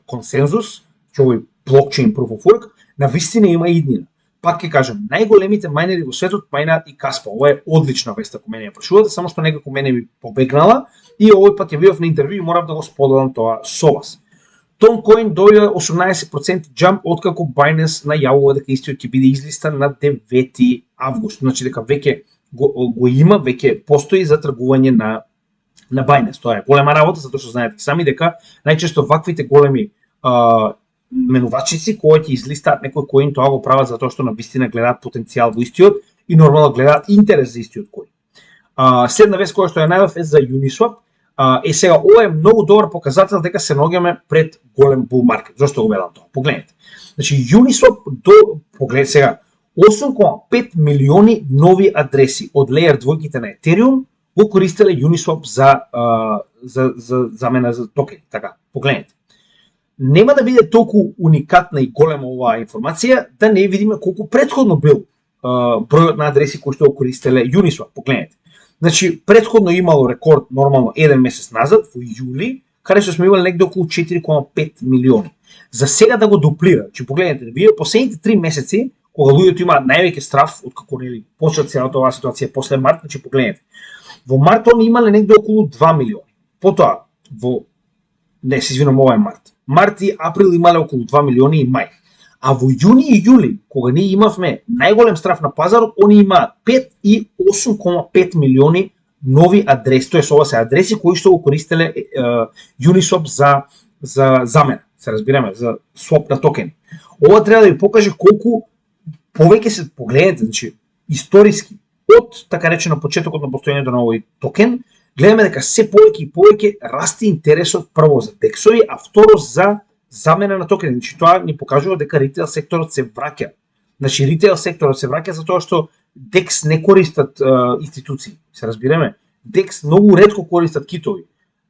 консензус, че овој блокчейн Proof of Work навистина има иднина. Пак ќе кажам, најголемите мајнери во светот мајнаат и Каспа. Ова е одлична вест ако мене ја прашувате, само што некако мене ми побегнала и овој пат ја видов на интервју и морав да го споделам тоа со вас. Toncoin дојде 18% jump откако Binance најавува дека истиот ќе биде излистан на 9 август. Значи дека веќе го има, веќе постои за тргување на Binance. Тоа е голема работа, затоа што знаете сами дека најчесто ваквите големи менувачници кои ќе излистаат некој коин, тоа го прават затоа што навистина гледаат потенцијал во истиот и нормално гледаат интерес за истиот коин. Следна вест која што ја најдов е за Uniswap. Сега ова е многу добар показател дека се наоѓаме пред голем bull маркет. Зошто го велам тоа? Погледнете. Значи Uniswap поглед сега 8,5 милиони нови адреси од Layer 2-ките на Ethereum го користеле Uniswap за замена за токени. Така, погледнете. Нема да биде толку уникатна и голема оваа информација да не видиме колку претходно бил бројот на адреси кои што го користеле Uniswap. Погледнете. Значи, претходно имало рекорд нормално еден месец назад, во јули, каде што сме имали негде околу 4,5 милиони. За сега да го дуплира, че погледнете, вие последните 3 месеци, кога луѓето имаат највеќе страф, откако нели почна целата оваа ситуација после март, значи погледнете. Во март они имале негде околу 2 милиони. Потоа ова е март. Март и април имале околу 2 милиони и мај. А во јуни и јули, кога ние имавме најголем страф на пазарот, они имаат 5 и 8,5 милиони нови адреси, тоест ова се адреси кои што го користеле Uniswap за замена, се разбираме, за своп на токени. Ова треба да ви покаже колку повеќе се погледнете, значи историски од така речено почетокот на постоењето на овој токен, гледаме дека се повеќе и повеќе расте интересот прво за дексови, а второ за замена на токени. Значи тоа ни покажува дека ритейл секторот се враќа. Значи ритейл секторот се враќа затоа што DEX не користат институции, се разбираме. DEX многу ретко користат китови.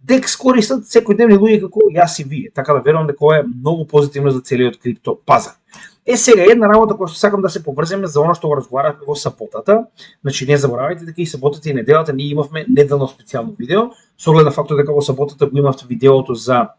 DEX користат секојдневни луѓе како јас и вие, така да верувам дека ова е многу позитивно за целиот крипто пазар. Сега една работа која што сакам да се поврземе за она што го разговаравме во саботата. Значи не заборавајте дека и саботата и неделата ние имавме неделно специјално видео, со оглед на фактот дека во саботата го имавте видеото за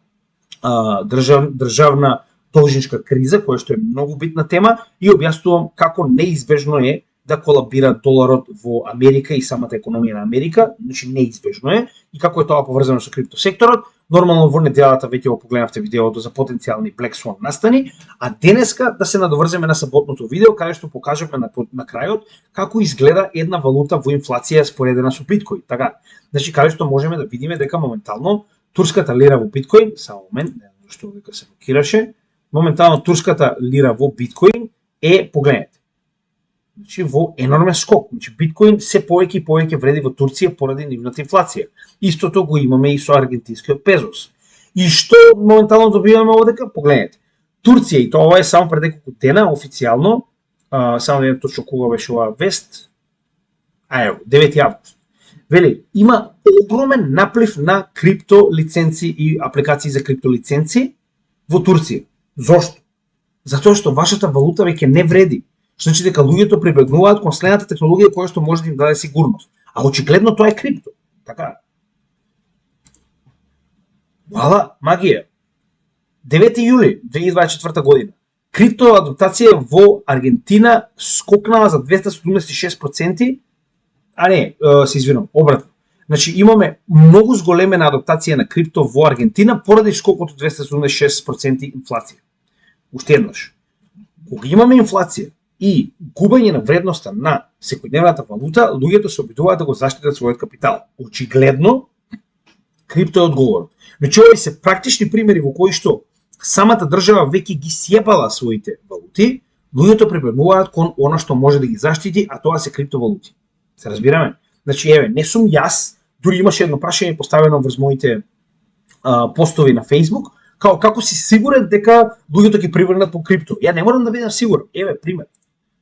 државна должничка криза, која што е многу битна тема, и објаснувам како неизбежно е да колабира доларот во Америка и самата економија на Америка, значи неизбежно е, и како е тоа поврзано со крипто секторот. Нормално во неделата веќе го погледнавте видеото за потенцијални Black Swan настани, а денеска да се надоврземе на саботното видео каде што покажаме на крајот како изгледа една валута во инфлација споредена со биткоин. Така, значи каде што можеме да видиме дека моментално турската лира во биткоин, само момент, не знам што дека се блокираше, моментално турската лира во биткоин е, погледнете, значи во енормен скок. Значи биткоин се повеќе и повеќе вреди во Турција поради нивната инфлација. Истото го имаме и со аргентинскиот пезос. И што моментално добиваме овдека? Погледнете. Турција, и тоа е само пред неколку дена официјално, само да точно кога беше оваа вест. 9 август. Вели, има огромен наплив на крипто лиценци и апликации за крипто лиценци во Турција. Зошто? Затоа што вашата валута веќе не вреди. Што значи дека луѓето прибегнуваат кон следната технологија која што може да им даде сигурност. А очигледно тоа е крипто. Така. Вала, магија. 9 јули 2024 година. Крипто адаптација во Аргентина скокнала за 276%, се извинувам, обратно. Значи имаме многу зголемена адаптација на крипто во Аргентина поради скокот од 276% инфлација. Уште еднаш. Кога имаме инфлација и губење на вредноста на секојдневната валута, луѓето се обидуваат да го заштитат својот капитал. Очигледно, крипто е одговорот. Значи овие се практични примери во кои што самата држава веќе ги сјебала своите валути, луѓето прибегнуваат кон она што може да ги заштити, а тоа се криптовалути. Се разбираме? Значи еве, не сум јас, дури имаше едно прашање поставено врз моите постови на Facebook, како си сигурен дека луѓето ќе приврнат по крипто. Ја не морам да бидам сигурен. Еве пример.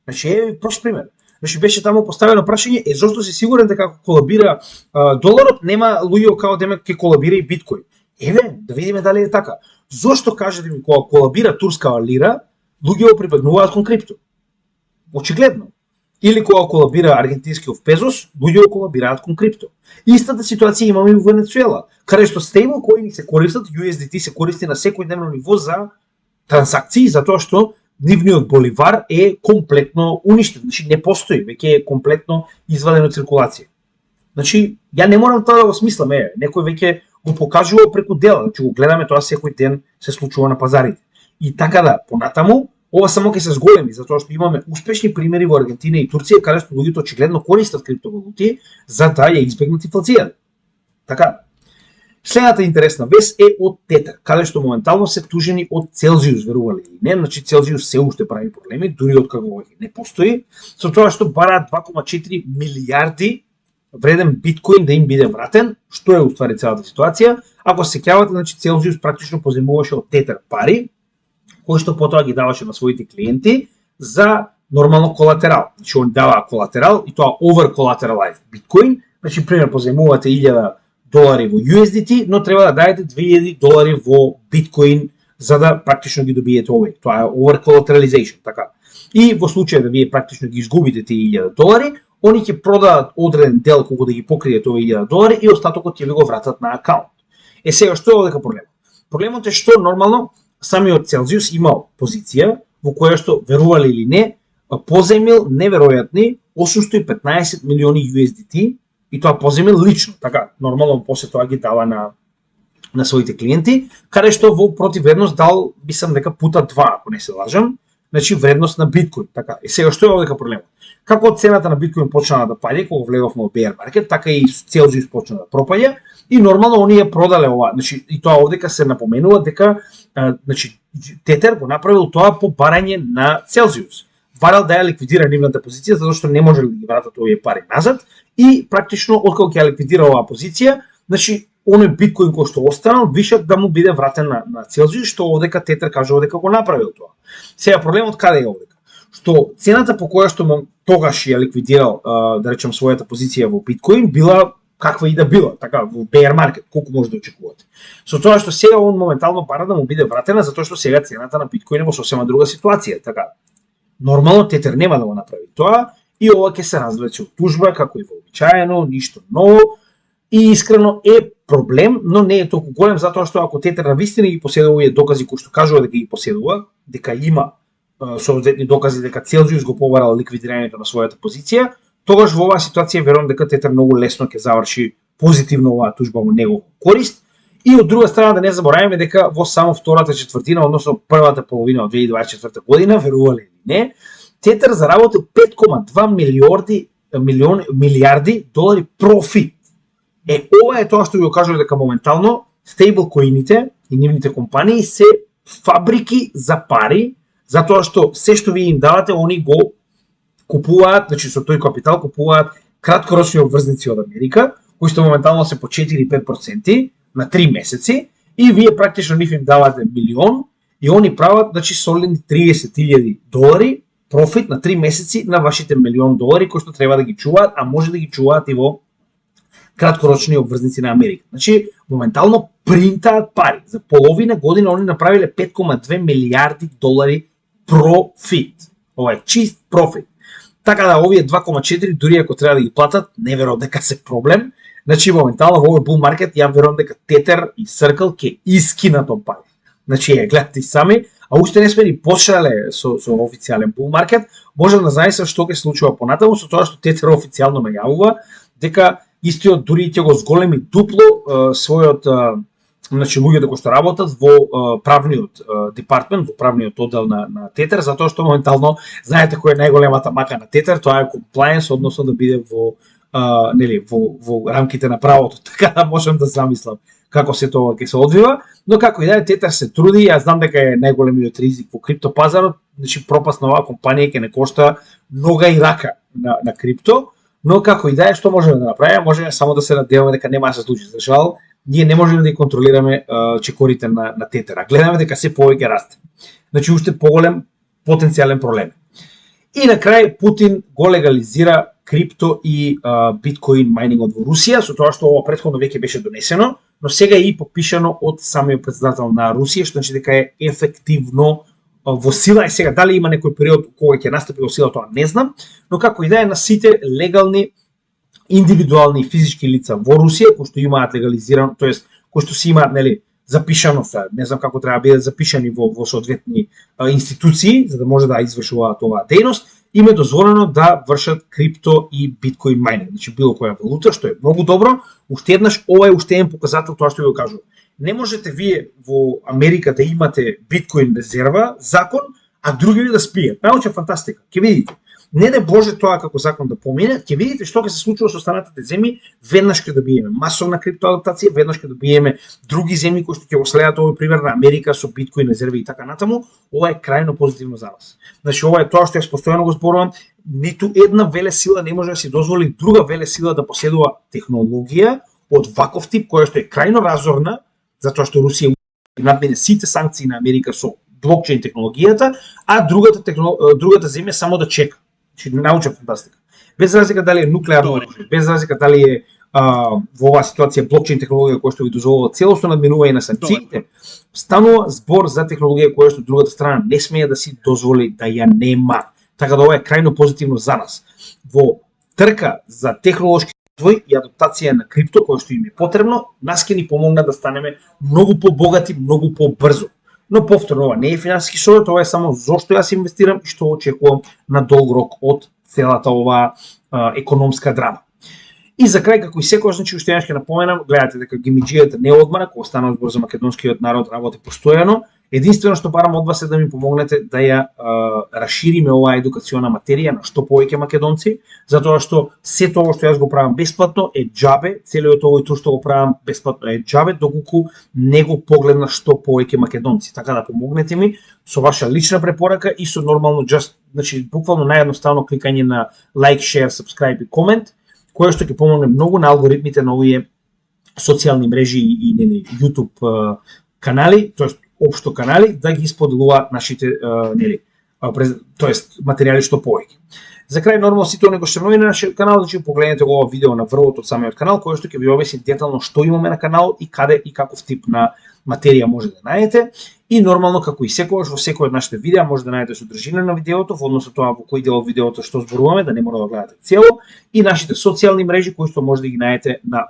Значи еве прост пример. Значи беше таму поставено прашање зошто си сигурен дека ако колабира доларот, нема луѓе као демек ќе колабира и биткоин. Еве, да видиме дали е така. Зошто кажете ми кога колабира турскава лира, луѓе прибегнуваат кон крипто? Очигледно. Или кога колабира аргентинскиот пезос, луѓе колабираат кон крипто. Истата ситуација имаме и во Венецуела, каде што стейблкоини се користат, USDT се користи на секојдневно ниво за трансакции, затоа што нивниот боливар е комплетно уништен, значи не постои, веќе е комплетно извадено циркулација. Значи, ја не морам тоа да го смислам, некој веќе го покажува преку дела, значи го гледаме тоа секој ден се случува на пазарите. И така да, понатаму, ова само ќе се зголеми, затоа што имаме успешни примери во Аргентина и Турција, каде што луѓето очигледно користат криптовалути за да ја избегнат инфлацијата. Така. Следната интересна вест е од Тетер, каде што моментално се тужени од Целзиус, верували или не, значи Целзиус се уште прави проблеми, дури од кога не постои, со тоа што бараат 2,4 милиарди вреден биткоин да им биде вратен, што е уствари целата ситуација. Ако се сеќавате, значи Целзиус практично поземуваше од Тетер пари, кои што потоа ги даваше на своите клиенти за нормално колатерал. Значи он дава колатерал и тоа over collateralized биткоин, значи пример поземувате $1000 во USDT, но треба да дадете $2000 во биткоин за да практично ги добиете овој. Тоа е over collateralization, така. И во случај да вие практично ги изгубите тие $1000, они ќе продадат одреден дел кога да ги покријат овие $1000 и остатокот ќе ви го вратат на акаунт. Сега што е овдека проблемот? Проблемот е што нормално самиот Целзиус имал позиција во која што, верували или не, поземил неверојатни 815 милиони USDT и тоа поземил лично, така, нормално после тоа ги дава на своите клиенти, каде што во противредност дал, мислам дека пута 2, ако не се лажам, значи вредност на биткоин, така. И сега што е овдека проблемот? Како цената на биткоин почна да паѓа кога влеговме во bear market, така и Целзиус почна да пропаѓа и нормално оние продале ова, значи и тоа овдека се напоменува дека значи Тетер го направил тоа по барање на Целзиус. Барал да ја ликвидира нивната позиција затоа што не можеле да ги вратат овие пари назад и практично откако ќе ја ликвидира оваа позиција, значи оној биткоин кој што останал вишак да му биде вратен на Целзиус, што овдека Тетер кажува дека го направил тоа. Сега проблемот каде е овдека? Што цената по која што тогаш ја ликвидирал, да речем, својата позиција во биткоин била каква и да била, така, во bear market, колку може да очекувате. Со тоа што сега он моментално бара да му биде вратена, затоа што сега цената на биткоин е во сосема друга ситуација, така. Нормално Тетер нема да го направи тоа и ова ќе се развлече од тужба, како и вообичаено, ништо ново и искрено е проблем, но не е толку голем затоа што ако Тетер навистина ги поседува овие докази кои што кажува дека ги поседува, дека има соодветни докази дека Целзиус го побарал ликвидирањето на својата позиција, тогаш во оваа ситуација верувам дека Тетер многу лесно ќе заврши позитивно оваа тужба во негов корист. И од друга страна да не забораваме дека во само втората четвртина, односно првата половина од 2024 година, верувале или не, Тетер заработил 5,2 милиарди долари профит. Ова е тоа што ви го кажува дека моментално стейблкоините и нивните компании се фабрики за пари, затоа што се што ви им давате, они го купуваат, значи со тој капитал купуваат краткорочни обврзници од Америка, кои што моментално се по 4-5% на 3 месеци и вие практично нив им давате милион и они прават, значи, солидни $30,000 профит на 3 месеци на вашите $1,000,000 кои што треба да ги чуваат, а може да ги чуваат и во краткорочни обврзници на Америка. Значи, моментално принтаат пари. За половина година они направиле $5,2 милиарди профит. Ова е чист профит. Така да овие 2,4 дури ако треба да ги платат, не верувам дека се проблем. Значи моментално во овој bull market ја верувам дека Tether и Circle ќе искинат од пари. Значи ја гледате сами, а уште не сме ни почнале со официјален bull market, може да знаеме што ќе се случува понатаму со тоа што Tether официјално најавува дека истиот дури ќе го зголеми дупло својот, значи луѓето кои што работат во правниот департмент, во правниот оддел на Tether, затоа што моментално знаете која е најголемата мака на Tether, тоа е compliance, односно да биде во рамките на правото, така да можам да замислам како се тоа ќе се одвива, но како и да е, Tether се труди, јас знам дека е најголемиот ризик во криптопазарот, значи пропаст на оваа компанија ќе не кошта нога и рака на крипто, но како и да е, што можеме да направиме, можеме само да се надеваме дека нема да се случи. За жал, ние не можеме да ги контролираме чекорите на Tether. Гледаме дека се повеќе расте. Значи уште поголем потенцијален проблем. И на крај Путин го легализира крипто и биткоин мајнингот во Русија, со тоа што ова претходно веќе беше донесено, но сега е и подпишано од самиот претседател на Русија, што значи дека е ефективно во сила. И сега дали има некој период кога ќе настапи во сила, тоа не знам, но како и да е, на сите легални индивидуални физички лица во Русија кои што имаат легализирано, тоест кои што си имаат, нели, запишано се, не знам како треба да бидат запишани во соодветни институции за да може да извршуваат оваа дејност, им е дозволено да вршат крипто и биткоин мајнинг, значи било која валута, што е многу добро. Уште еднаш, ова е уште еден показател тоа што ви го кажувам. Не можете вие во Америка да имате биткоин резерва, закон, а други да спијат. Научна фантастика. Ќе видите. Не де Боже тоа како закон да помине, ќе видите што ќе се случува со останатите земји, веднаш ќе добиеме масовна криптоадаптација, веднаш ќе добиеме други земји кои што ќе го следат овој пример на Америка со биткоин резерви и така натаму. Ова е крајно позитивно за нас. Значи ова е тоа што јас постојано го зборувам, ниту една велесила не може да си дозволи друга велесила да поседува технологија од ваков тип која што е крајно разорна, затоа што Русија надмине сите санкции на Америка со блокчейн технологијата, а другата земја само да чека. Значи, научна фантастика. Без разлика дали е нуклеарно оружје, без разлика дали е во оваа ситуација блокчейн технологија која што ви дозволува целосно надминување на санкциите, станува збор за технологија која што другата страна не смее да си дозволи да ја нема. Така да ова е крајно позитивно за нас. Во трка за технолошки развој и адаптација на крипто кој што им е потребно, нас ќе ни помогна да станеме многу побогати, многу побрзо. Но повторно, ова не е финансиски совет, ова е само зошто јас инвестирам и што очекувам на долг рок од целата оваа економска драма. И за крај, како и секојаш, значи уште еднаш ќе напоменам, гледате дека гимиџијата не одмара, кога станува збор за македонскиот народ, работи постојано. Единствено што барам од вас е да ми помогнете да ја расшириме оваа едукациона материја на што повеќе македонци, затоа што се тоа што јас го правам бесплатно е џабе, целиот овој труд што го правам бесплатно е џабе, доколку не го погледна што повеќе македонци. Така да помогнете ми со ваша лична препорака и со нормално just, значи буквално наједноставно кликање на like, share, subscribe и комент, кое што ќе помогне многу на алгоритмите на овие социјални мрежи и нели YouTube канали, тоест општо канали, да ги споделуваат нашите тоест материјали што повеќе. За крај, нормално сите оние кои што нови на нашиот канал, значи погледнете го ова видео на врвот од самиот канал, кој што ќе ви објасни детално што имаме на каналот и каде и каков тип на материја може да најдете. И нормално, како и секогаш, во секој од нашите видеа може да најдете содржина на видеото, во однос на тоа во кој дел од видеото што зборуваме, да не мора да гледате цело, и нашите социјални мрежи кои што може да ги најдете на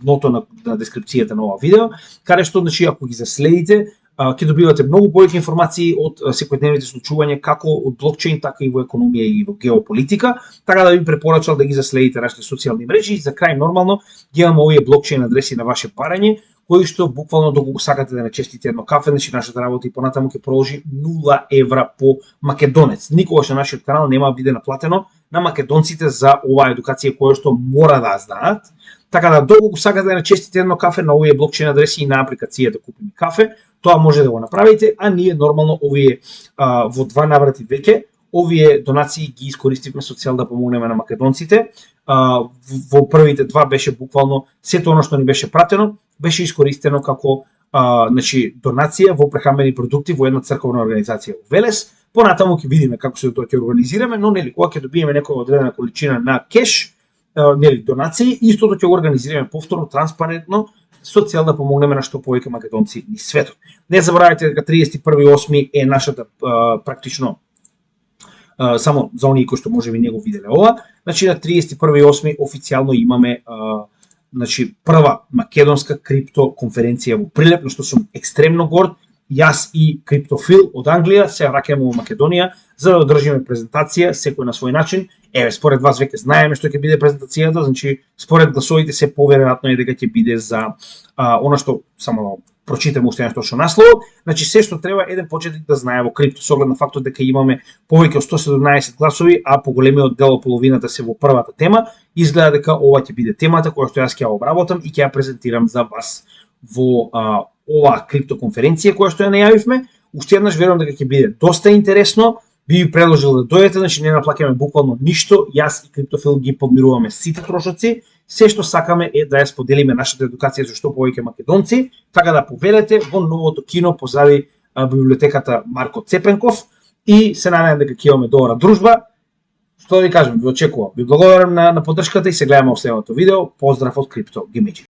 дното на дескрипцијата на ова видео, каде што, значи, ако ги заследите, ќе добивате многу повеќе информации од секојдневните случувања како од блокчейн, така и во економија и во геополитика, така да ви препорачал да ги заследите нашите социјални мрежи. И за крај, нормално, ги имаме овие блокчейн адреси на ваше барање, кои што буквално доколку сакате да не честите едно кафе, значи нашата работа и понатаму ќе продолжи 0 евра по македонец. Никогаш на нашиот канал нема да биде наплатено на македонците за оваа едукација која што мора да знаат. Така да доколку сакате да не честите едно кафе на овие блокчейн адреси и на апликација да купиме кафе, тоа може да го направите, а ние нормално овие во 2 наврати веќе овие донации ги искористивме со цел да помогнеме на македонците. Во првите 2 беше буквално сето оно што ни беше пратено, беше искористено како значи донација во прехранбени продукти во една црковна организација во Велес. Понатаму ќе видиме како се тоа ќе организираме, но нели кога ќе добиеме некоја одредена количина на кеш, нели донации, истото ќе го организираме повторно транспарентно со цел да помогнеме на што повеќе македонци низ светот. Не заборавајте дека 31.8 е нашата практично само за оние кои што можеби не го виделе ова, значи на 31.8 официјално имаме значи прва македонска крипто конференција во Прилеп, на што сум екстремно горд. Јас и Криптофил од Англија се враќаме во Македонија за да одржиме презентација, секој на свој начин. Еве, според вас веќе знаеме што ќе биде презентацијата, значи според гласовите се поверојатно е дека ќе биде за она што само прочитаме уште еднаш точно насловот, значи се што треба еден почетник да знае во крипто, со оглед на фактот дека имаме повеќе од 117 гласови, а поголемиот дел од половината се во првата тема, изгледа дека ова ќе биде темата која што јас ќе ја обработам и ќе ја презентирам за вас во оваа криптоконференција која што ја најавивме. Уште еднаш верувам дека ќе биде доста интересно. Би ви предложил да дојдете, значи не наплаќаме буквално ништо, јас и Криптофил ги подмируваме сите трошоци. Се што сакаме е да ја споделиме нашата едукација со што повеќе македонци, така да повелете во новото кино позади библиотеката Марко Цепенков и се надевам дека ќе имаме добра дружба. Што да ви кажам, ви очекувам. Ви благодарам на поддршката и се гледаме во следното видео. Поздрав од Крипто Гимиџи.